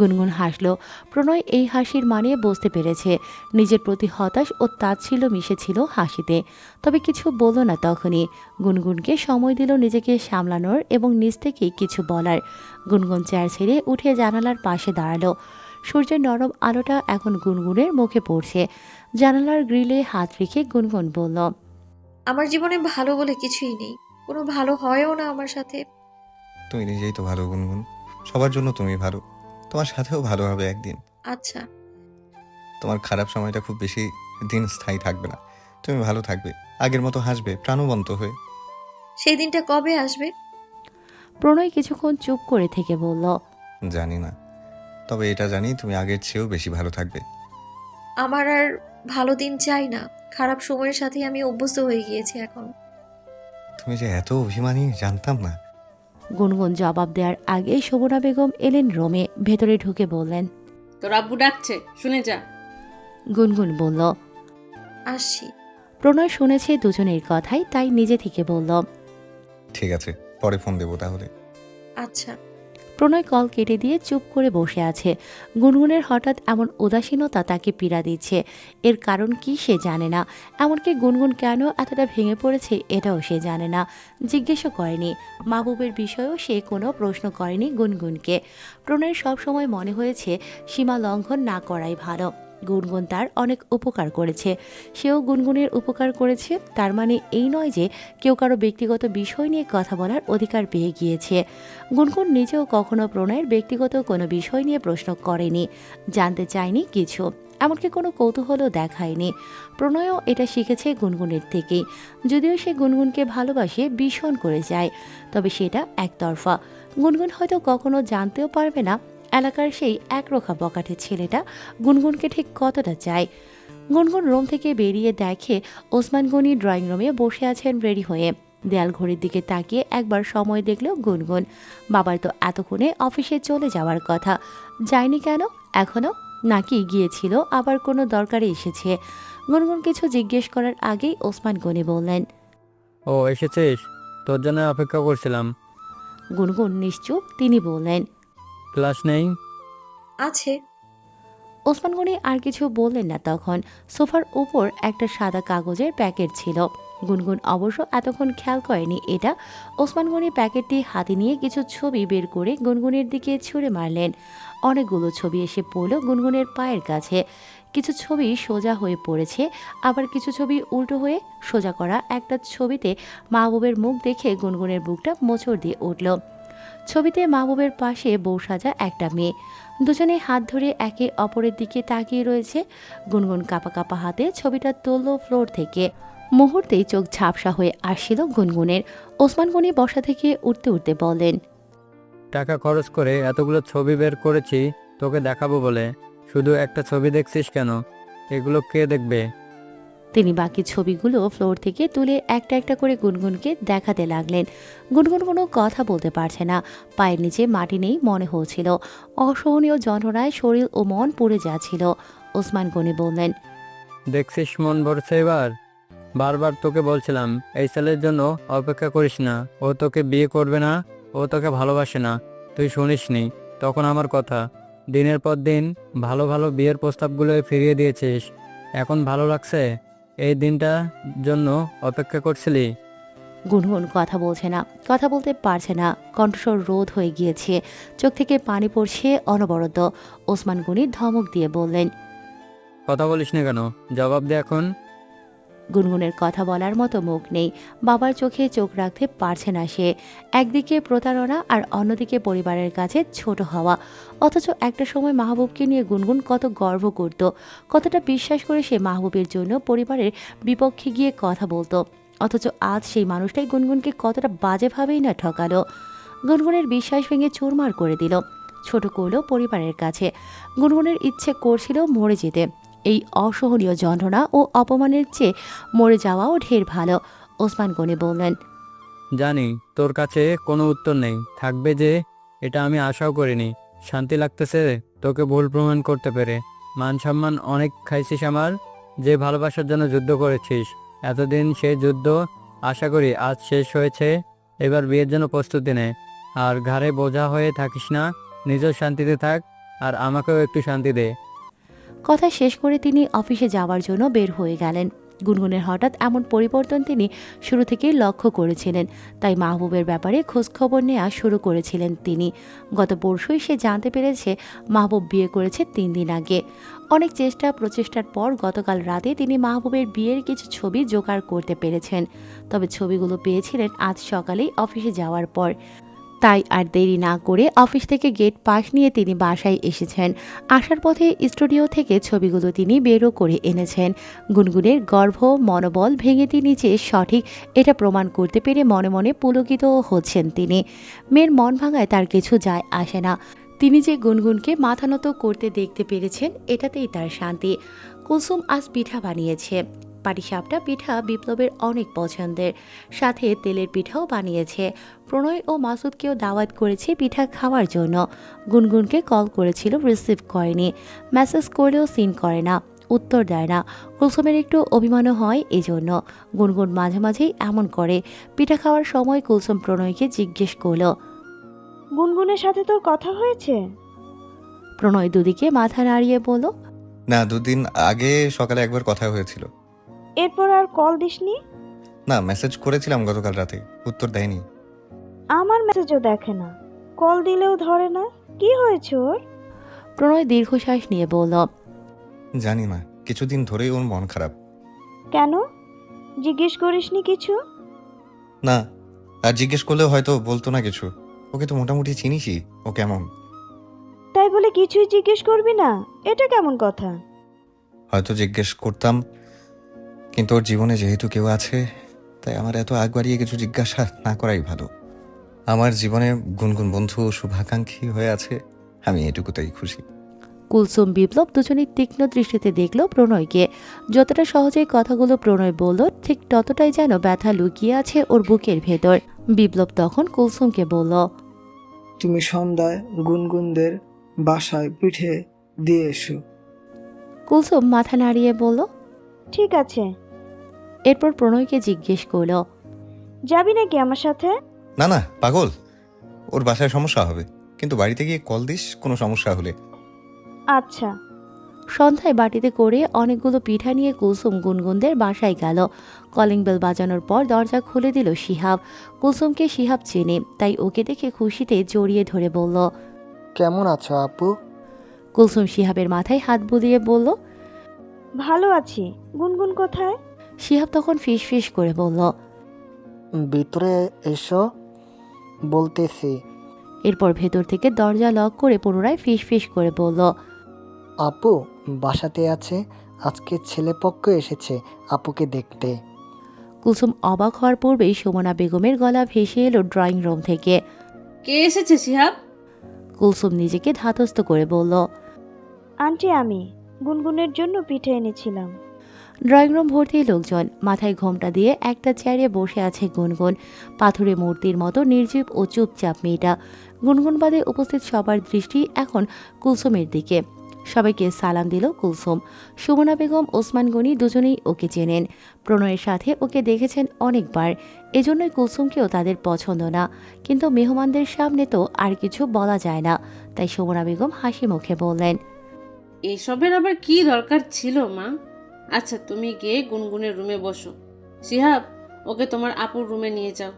গুনগুন হাসল। প্রণয় এই হাসির মানে বুঝতে পেরেছে। নিজের প্রতি হতাশ ও তাচ্ছিল্য মিশেছিল হাসিতে। তবে কিছু বলল না তখনই। গুনগুনকে সময় দিল নিজেকে সামলানোর এবং নিজ থেকেই কিছু বলার। গুনগুন চেয়ার ছেড়ে উঠে জানালার পাশে দাঁড়ালো। সূর্যের নরম আলোটা এখন গুনগুনের মুখে পড়ছে। জানালার গ্রিলে হাত রেখে গুনগুন বলল, আমার জীবনে ভালো বলে কিছুই নেই, কোনো ভালো হয়ও না আমার সাথে। তুমি নিজেই তো ভালো গুনগুন, সবার জন্য তুমি ভালো, তোমার সাথেও ভালো হবে একদিন। আচ্ছা। তোমার খারাপ সময়টা খুব বেশি দিন স্থায়ী থাকবে না। তুমি ভালো থাকবে, আগের মতো হাসবে প্রাণবন্ত হয়ে। সেই দিনটা কবে আসবে? প্রণয় কিছুক্ষণ চুপ করে থেকে বলল, জানি না, তবে এটা জানি তুমি আগের চেয়েও বেশি ভালো থাকবে। আমার আর ভালো দিন চাই না, খারাপ সময়ের সাথে আমি অভ্যস্ত হয়ে গিয়েছি এখন। তুমি যে এত অভিমানী জানতাম না। গুনগুন জবাব দেওয়ার আগে শোভনা বেগম এলেন রুমে। ভেতরে ঢুকে বললেন, তোর আব্বু ডাকছে, শুনে যা। গুনগুন বলল। আসছি। প্রণয় শুনেছে দুজনের কথাই, তাই নিজে থেকে বলল, ঠিক আছে, পরে ফোন দেবো তাহলে। আচ্ছা। প্রণয় কল কেটে দিয়ে চুপ করে বসে আছে। গুনগুনের হঠাৎ এমন উদাসীনতা তাকে পীড়া দিচ্ছে। এর কারণ কি সে জানে না। এমনকি গুনগুন কেন এতটা ভেঙে পড়েছে এটাও সে জানে না। জিজ্ঞেসও করেনি। মাহবুবের বিষয়েও সে কোনো প্রশ্ন করেনি গুনগুনকে। প্রণয়ের সবসময় মনে হয়েছে সীমা লঙ্ঘন না করাই ভালো। গুনগুন তার অনেক উপকার করেছে, সেও গুনগুনের উপকার করেছে। তার মানে এই নয় যে কেউ কারো ব্যক্তিগত বিষয় নিয়ে কথা বলার অধিকার পেয়ে গিয়েছে। গুনগুন নিজেও কখনো প্রণয়ের ব্যক্তিগত কোনো বিষয় নিয়ে প্রশ্ন করেনি, জানতে চায়নি কিছু, এমনকি কোনো কৌতূহলও দেখায়নি। প্রণয়ও এটা শিখেছে গুনগুনের থেকেই। যদিও সে গুনগুনকে ভালোবাসে, ভীষণ করে যায়, তবে সেটা একতরফা। গুনগুন হয়তো কখনো জানতেও পারবে না এলাকার সেই একরোখা বকাটে ছেলেটা গুনগুনকে ঠিক কতটা চায়। গুনগুন রুম থেকে বেরিয়ে দেখে ওসমান গনি ড্রয়িং রুমে বসে আছেন রেডি হয়ে। দেয়াল ঘড়ির দিকে তাকিয়ে একবার সময় দেখল গুনগুন। বাবার তো এতক্ষণে অফিসে চলে যাওয়ার কথা, যায়নি কেন এখনো? নাকি গিয়েছিল আবার কোনো দরকারে এসেছে? গুনগুন কিছু জিজ্ঞেস করার আগেই ওসমান গনি বললেন। ও এসেছিস, তোর জন্য অপেক্ষা করছিলাম। গুনগুন নিশ্চুপ, তিনি বললেন। ক্লাস নেই? আছে। ওসমান গনি আর কিছু বললেন না তখন। সোফার উপর একটা সাদা কাগজের প্যাকেট ছিল। গুনগুন অবশ্য এতক্ষণ খেয়াল করেনি এটা। ওসমান গনি প্যাকেটটি হাতে নিয়ে কিছু ছবি বের করে গুনগুনের দিকে ছুঁড়ে মারলেন। অনেকগুলো ছবি এসে পড়ল গুনগুনের পায়ের কাছে। কিছু ছবি সোজা হয়ে পড়েছে, আবার কিছু ছবি উল্টো হয়ে। সোজা করা একটা ছবিতে মাহবুবের মুখ দেখে গুনগুনের বুকটা মোচড় দিয়ে উঠল। ছবিতে মাহবুবের পাশে বউ সাজা একটা মেয়ে, দুজনে হাত ধরে একে অপরের দিকে তাকিয়ে রয়েছে। গুনগুন কাঁপা কাঁপা হাতে ছবিটা তুলল ফ্লোর থেকে। মুহূর্তেই চোখ ঝাপসা হয়ে আসছিল গুনগুনের। ওসমান গনি বসা থেকে উঠতে উঠতে বলেন। টাকা খরচ করে এতগুলো ছবি বের করেছি তোকে দেখাবো বলে, শুধু একটা ছবি দেখছিস কেন? এগুলো কে দেখবে? তিনি বাকি ছবিগুলো ফ্লোর থেকে তুলে একটা একটা করে গুনগুনকে দেখাতে লাগলেন। গুনগুন কোনো কথা বলতে পারছে না, পায়ের নিচে মাটি নেই মনে হচ্ছিল। অসহনীয় যন্ত্রণায় শরীর ও মন পুড়ে যাচ্ছিল। ওসমান গনি বললেন। দেখছিস মন ভরছে এবার? বারবার তোকে বলছিলাম এই ছেলের জন্য অপেক্ষা করিস না, ও তোকে বিয়ে করবে না, ও তোকে ভালোবাসে না। তুই শুনিসনি তখন আমার কথা। দিনের পর দিন ভালো ভালো বিয়ের প্রস্তাবগুলো ফিরিয়ে দিয়েছিস। এখন ভালো লাগছে? এই দিনটা জন্য অপেক্ষা করছিলি? গুনগুন কথা বলছে না, কথা বলতে পারছে না, কণ্ঠস্বর রোধ হয়ে গিয়েছে, চোখ থেকে পানি পড়ছে অনবরত। ওসমান গনি ধমক দিয়ে বললেন। কথা বলিস না কেন? জবাব দে এখন। গুনগুনের কথা বলার মতো মুখ নেই, বাবার চোখে চোখ রাখতে পারছে না সে। একদিকে প্রতারণা আর অন্যদিকে পরিবারের কাছে ছোট হওয়া। অথচ একটা সময় মাহবুবকে নিয়ে গুনগুন কত গর্ব করত, কতটা বিশ্বাস করে সে মাহবুবের জন্য পরিবারের বিপক্ষে গিয়ে কথা বলতো। অথচ আজ সেই মানুষটাই গুনগুনকে কতটা বাজেভাবেই না ঠকালো। গুনগুনের বিশ্বাস ভেঙে চুরমার করে দিল, ছোট করলো পরিবারের কাছে। গুনগুনের ইচ্ছে করছিল মরে যেতে। এই অসহনীয় যন্ত্রণা ও অপমানের চেয়ে মরে যাওয়াও ঢের ভালো। ওসমান গনি বললেন। জানি তোর কাছে কোনো উত্তর নেই, থাকবে যে এটা আমি আশাও করিনি। শান্তি লাগতেছে তোকে ভুল প্রমাণ করতে পেরে। মান সম্মান অনেক খাইছিস আমার, যে ভালোবাসার জন্য যুদ্ধ করেছিস এতদিন, সেই যুদ্ধ আশা করি আজ শেষ হয়েছে। এবার বিয়ের জন্য প্রস্তুতি নে, আর ঘাড়ে বোঝা হয়ে থাকিস না। নিজের শান্তিতে থাক, আর আমাকেও একটু শান্তি দে। কথা শেষ করে তিনি অফিসে যাওয়ার জন্য বের হয়ে গেলেন। গুনগুনের হঠাৎ এমন পরিবর্তন তিনি শুরু থেকেই লক্ষ্য করেছিলেন, তাই মাহবুবের ব্যাপারে খোঁজখবর নেওয়া শুরু করেছিলেন তিনি। গত পরশুই সে জানতে পেরেছে মাহবুব বিয়ে করেছে 3 দিন আগে। অনেক চেষ্টা প্রচেষ্টার পর গতকাল রাতে তিনি মাহবুবের বিয়ের কিছু ছবি জোগাড় করতে পেরেছেন। তবে ছবিগুলো পেয়েছিলেন আজ সকালেই অফিসে যাওয়ার পর। তাই আর দেরি না করে অফিস থেকে গেট পাস নিয়ে তিনি বাসায় এসেছেন। আসার পথে স্টুডিও থেকে ছবিগুলো তিনি বেরও করে এনেছেন। গুনগুনের গর্ভ মনোবল ভেঙে তিনি যে সঠিক এটা প্রমাণ করতে পেরে মনে মনে পুলকিত হচ্ছেন তিনি। মেয়ের মন ভাঙায় তার কিছু যায় আসে না। তিনি যে গুনগুনকে মাথা নত করতে দেখতে পেরেছেন এটাতেই তার শান্তি। কুলসুম আজ পিঠা বানিয়েছে। পাটিসাপটা পিঠা বিপ্লবের অনেক পছন্দের, সাথে তেলের পিঠাও বানিয়েছে। প্রণয় ও মাসুদকেও দাওয়াত করেছে পিঠা খাওয়ার জন্য। গুনগুনকে কল করেছিল, রিসিভ করেনি। মেসেজ করলেও সিন করে না, উত্তর দেয় না। কুলসুমের একটু অভিমানও হয় এজন্য। গুনগুন মাঝে মাঝেই এমন করে। পিঠা খাওয়ার সময় কুলসুম প্রণয়কে জিজ্ঞেস করলো, গুনগুনের সাথে তোর কথা হয়েছে? প্রণয় দুদিকে মাথা নাড়িয়ে বলল, না, 2 দিন আগে সকালে একবার কথা হয়েছিল। এরপর আর কল দিসনি? না, মেসেজ করেছিলাম গতকাল রাতে, উত্তর দেয়নি। আমার মেসেজও দেখে না, কল দিলেও ধরে না। কি হয়েছে ওর? প্রণয় দীর্ঘশ্বাস নিয়ে বলল, জানি না, কিছুদিন ধরেই ওর মন খারাপ। কেন জিজ্ঞেস করিসনি কিছু? না, আর জিজ্ঞেস করলেও হয়তো বলতো না কিছু। ওকে তো মোটামুটি চিনিসই, ও কেমন। তাই বলে কিছুই জিজ্ঞেস করবি না, এটা কেমন কথা? হয়তো জিজ্ঞেস করতাম, কিন্তু ওর জীবনে যেহেতু কেউ আছে, তাই আমার এত আগ বাড়িয়ে কিছু জিজ্ঞাসা না করাই ভালো। আমার জীবনে গুনগুন বন্ধু ও শুভাকাঙ্ক্ষী হয়ে আছে, আমি এটুকুতেই খুশি। কুলসুম বিপ্লব দুজনেই তীক্ষ্ণ দৃষ্টিতে দেখল প্রণয়কে। যতটা সহজেই কথাগুলো প্রণয় বলল, ঠিক ততটাই যেন ব্যথা লুকিয়ে আছে ওর বুকের ভেতর। বিপ্লব তখন কুলসুমকে বলল, তুমি সন্ধ্যায় গুনগুনদের বাসায় পিঠে দিয়ে এসো। কুলসুম মাথা নাড়িয়ে বলল, ঠিক আছে। এরপর প্রণয়কে জিজ্ঞেস করল, যাবি নাকি আমার সাথে? না না পাগল, ওর বাসায় সমস্যা হবে, কিন্তু বাড়িতে গিয়ে কল দিস কোনো সমস্যা হলে। আচ্ছা। সন্ধ্যায় বাটিতে করে অনেকগুলো পিঠা নিয়ে কুলসুম গুনগুনদের বাসায় গেল। কলিং বেল বাজানোর পর দরজা খুলে দিল শিহাব। কুলসুমকে শিহাব চেনে, তাই ওকে দেখে খুশিতে জড়িয়ে ধরে বলল, কেমন আছো আপু? কুলসুম শিহাবের মাথায় হাত বুলিয়ে বলল। ভালো আছি। গুনগুন কোথায়? শিহাব তখন ফিস ফিস করে বলল। ভিতরে এসো বলতেছি। এরপর ভেতর থেকে দরজা লক করে পুনরায় ফিস ফিস করে বলল, আপু বাসাতে আছে, আজকে ছেলেপক্ষ এসেছে আপুকে দেখতে। কুলসুম অবাক হওয়ার পূর্বেই সুমনা বেগমের গলা ভেসে এলো ড্রয়িং রুম থেকে। কে এসেছে শিহাব? কুলসুম নিজেকে ধাতস্থ করে বলল, আন্টি, আমি গুনগুনের জন্য পিঠে এনেছিলাম। ড্রয়িং রুম ভর্তি লোকজন। মাথায় ঘোমটা দিয়ে একটা চেয়ারে বসে আছে গুনগুন। পাথুরে মূর্তির মতো নির্জীব ও চুপচাপ মেয়েটা। গুনগুন বাদে উপস্থিত সবার দৃষ্টি এখন কুলসুমের দিকে। সবাইকে সালাম দিল কুলসুম। সুমনা বেগম, ওসমান গনি দুজনেই ওকে চেনেন। প্রণয়ের সাথে ওকে দেখেছেন অনেকবার, এজন্যই কুলসুমকেও তাদের পছন্দ না। কিন্তু মেহমানদের সামনে তো আর কিছু বলা যায় না, তাই সুমনা বেগম হাসি মুখে বললেন, এসবের আবার কি দরকার ছিল মা? আচ্ছা তুমি গিয়ে গুনগুনের রুমে বসো। শিহাব, ওকে তোমার আপুর রুমে নিয়ে যাও।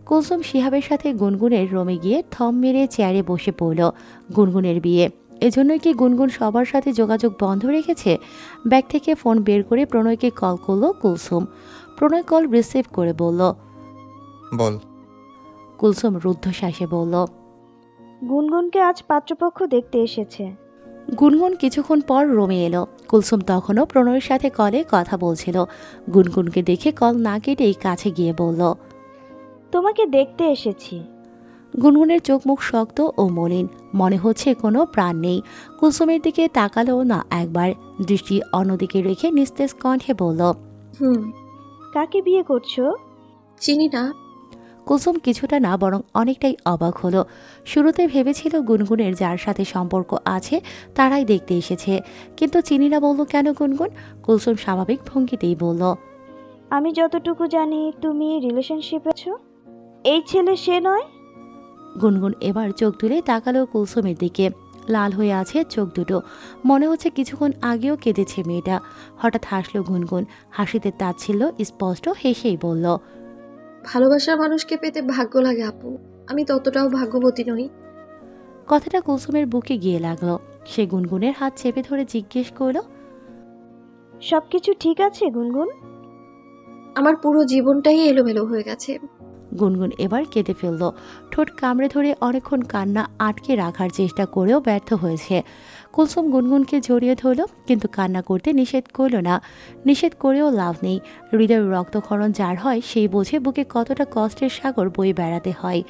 কুলসুম শিহাবের সাথে গুনগুনের রুমে গিয়ে থম মেরে চেয়ারে বসে পড়ল। গুনগুনের বিয়ে, এজন্যই কি গুনগুন সবার সাথে যোগাযোগ বন্ধ রেখেছে? ব্যাগ থেকে ফোন বের করে প্রণয়কে কল করলো কুলসুম। প্রণয় কল রিসিভ করে বলল, বল। কুলসুম রুদ্ধশ্বাসে বলল, গুনগুনকে আজ পাত্রপক্ষ দেখতে এসেছে। গুনগুন কিছুক্ষণ পর রুমে এলো। কুলসুম তখনও প্রণয়ের সাথে কলে কথা বলছিল। গুনগুনকে দেখে কল না কেটেই কাছে গিয়ে বলল, তোমাকে দেখতে এসেছি। গুনগুনের চোখ মুখ শক্ত ও মলিন, মনে হচ্ছে কোনো প্রাণ নেই। কুলসুমের দিকে তাকালো না একবার, দৃষ্টি অন্যদিকে রেখে নিস্তেজ কণ্ঠে বলল, কাকে বিয়ে করছো? চিনি না। কুলসুম কিছুটা না বরং অনেকটাই অবাক হলো। শুরুতে ভেবেছিল গুনগুনের যার সাথে সম্পর্ক আছে তারাই দেখতে এসেছে, কিন্তু চিনি না বলল কেন গুনগুন? কুলসুম স্বাভাবিক ভঙ্গিতেই বলল, আমি যতটুকু জানি তুমি রিলেশনশিপে আছো। এই ছেলে সে নয়? গুনগুন এবার চোখ তুলে তাকালো কুলসুমের দিকে। লাল হয়ে আছে চোখ দুটো, মনে হচ্ছে কিছুক্ষণ আগেও কেঁদেছে মেয়েটা। হঠাৎ হাসলো গুনগুন, হাসিতে তাচ্ছিল্য স্পষ্ট, হেসেই বলল, ভালোবাসার মানুষকে পেতে ভাগ্য লাগে আপু, আমি ততটাও ভাগ্যবতী নই। কথাটা কুলসুমের বুকে গিয়ে লাগলো। সে গুনগুনের হাত চেপে ধরে জিজ্ঞেস করলো, সবকিছু ঠিক আছে গুনগুন? আমার পুরো জীবনটাই এলোমেলো হয়ে গেছে। গুনগুন এবার কেঁদে ফেলল। ঠোঁট কামড়ে ধরে অনেকক্ষণ কান্না আটকে রাখার চেষ্টা করেও ব্যর্থ হয়েছে। কুলসুম গুনগুনকে জড়িয়ে ধরল, কিন্তু কান্না করতে নিষেধ করল না। নিষেধ করেও লাভ নেই। হৃদয়ের রক্তক্ষরণ যার হয় সেই বোঝে বুকে কতটা কষ্টের সাগর বয়ে বেড়াতে হয়।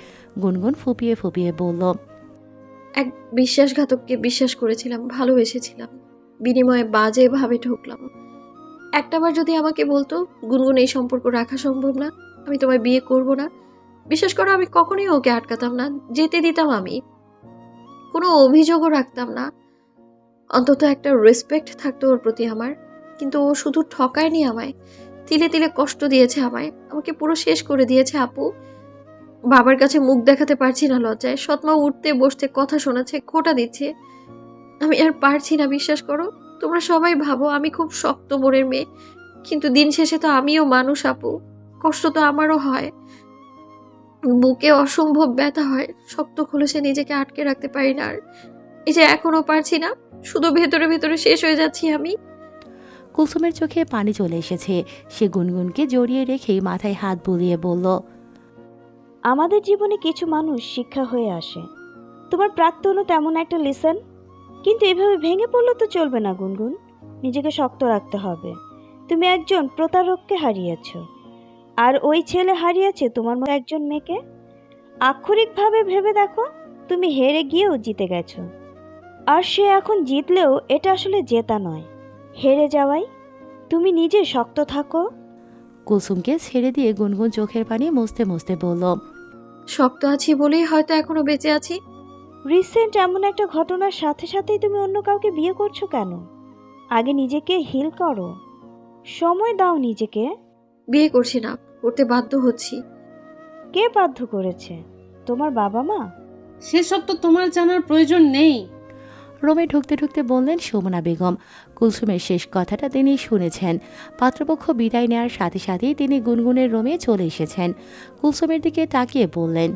গুনগুন ফুপিয়ে ফুপিয়ে বলল, এক বিশ্বাসঘাতককে বিশ্বাস করেছিলাম, ভালোবেসেছিলাম, বিনিময়ে বাজে ভাবে ঠকলাম। একটাবার যদি আমাকে বলতো গুনগুন এই সম্পর্ক রাখা সম্ভব না, আমি তোমায় বিয়ে করব না, বিশ্বাস করো আমি কখনোই ওকে আটকাতাম না, যেতে দিতাম, আমি কোনো অভিযোগও রাখতাম না, অন্তত একটা রেসপেক্ট থাকতো ওর প্রতি আমার। কিন্তু ও শুধু ঠকায়নি আমায়, তিলে তিলে কষ্ট দিয়েছে আমায়, আমাকে পুরো শেষ করে দিয়েছে আপু। বাবার কাছে মুখ দেখাতে পারছি না লজ্জায়, সৎমা উঠতে বসতে কথা শোনাচ্ছে, খোটা দিচ্ছে, আমি আর পারছি না। বিশ্বাস করো, তোমরা সবাই ভাবো আমি খুব শক্ত মনের মেয়ে, কিন্তু দিন শেষে তো আমিও মানুষ আপু, কষ্ট তো আমারও হয়, বুকে অসম্ভব ব্যথা হয়, শক্ত খোলসে নিজেকে আটকে রাখতে পারি না। আর এই যে এখনো পারছি না, শুধু ভেতরে ভেতরে শেষ হয়ে যাচ্ছি আমি। কুলসুমের চোখে পানি চলে এসেছে। সে গুনগুনকে জড়িয়ে রেখেই মাথায় হাত বুলিয়ে বলল, আমাদের জীবনে কিছু মানুষ শিক্ষা হয়ে আসে। তোমার প্রাক্তনও তেমন একটা লিসেন। কিন্তু এভাবে ভেঙে পড়লে তো চলবে না গুনগুন, নিজেকে শক্ত রাখতে হবে। তুমি একজন প্রতারককে হারিয়েছ, আর ওই ছেলে হারিয়েছে তোমার মতো একজন মেয়েকে। আক্ষরিকভাবে ভেবে দেখো, তুমি হেরে গিয়েও জিতে গেছো। আর সে এখন জিতলেও এটা আসলে জেতা নয়, হেরে যাওয়াই। তুমি নিজে শক্ত থাকো। কুলসুমকে ছেড়ে দিয়ে গুনগুন চোখের পানি মুছতে মুছতে বলল, শক্ত আছি বলেই হয়তো এখনো বেঁচে আছি। রিসেন্ট এমন একটা ঘটনার সাথে সাথেই তুমি অন্য কাউকে বিয়ে করছো কেন? আগে নিজেকে হিল করো, সময় দাও নিজেকে। বিয়ে করছি না, করতে বাধ্য হচ্ছি। কে বাধ্য করেছে? তোমার বাবা মা? সেসব তো তোমার জানার প্রয়োজন নেই। রুমে ঢুকতে ঢুকতে বললেন সুমনা বেগম। কুলসুমের শেষ কথাটা তিনি শুনেছেন। পাত্রপক্ষ বিদায় নেওয়ার সাথে সাথেই তিনি গুনগুনের রুমে চলে এসেছেন। কুলসুমের দিকে তাকিয়ে বললেন,